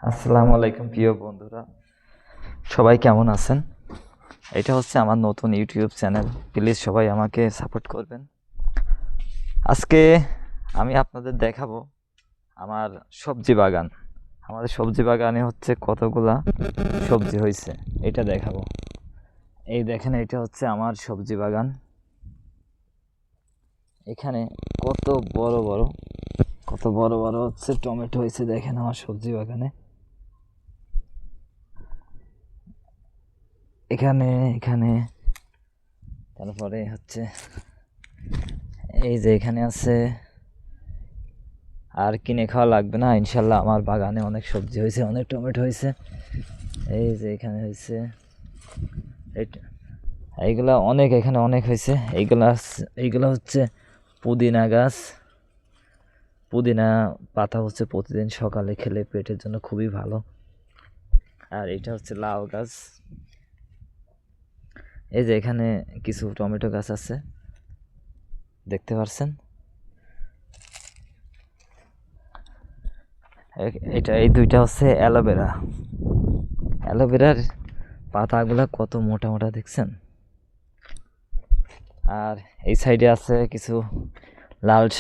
আসসালামু আলাইকুম প্রিয় বন্ধুরা, সবাই কেমন আছেন? এটা হচ্ছে আমার নতুন ইউটিউব চ্যানেল। প্লিজ সবাই আমাকে সাপোর্ট করবেন। আজকে আমি আপনাদের দেখাবো আমার সবজি বাগান। আমাদের সবজি বাগানে হচ্ছে কতগুলা সবজি হয়েছে এটা দেখাবো। এই দেখেন, এটা হচ্ছে আমার সবজি বাগান। এখানে কত বড় বড় হচ্ছে টমেটো হয়েছে। দেখেন আমার সবজি বাগানে। এখানে এখানে তারপরে হচ্ছে এই যে এখানে আছে। আর কিনে খাওয়া লাগবে না ইনশাল্লাহ। আমার বাগানে অনেক সবজি হয়েছে, অনেক টমেটো হয়েছে। এই যে এখানে হয়েছে এইগুলা অনেক, এখানে অনেক হয়েছে। এইগুলা হচ্ছে পুদিনা গাছ। পুদিনা পাতা হচ্ছে প্রতিদিন সকালে খেলে পেটের জন্য খুবই ভালো। আর এটা হচ্ছে লাউ গাছ। এই যে এখানে কিছু টমেটো গাছ আছে, দেখতে পাচ্ছেন। এই দুইটা হচ্ছে অ্যালোভেরা। অ্যালোভেরার পাতাগুলা কত মোটা মোটা দেখছেন। আর এই সাইডে আছে কিছু লাল শাক।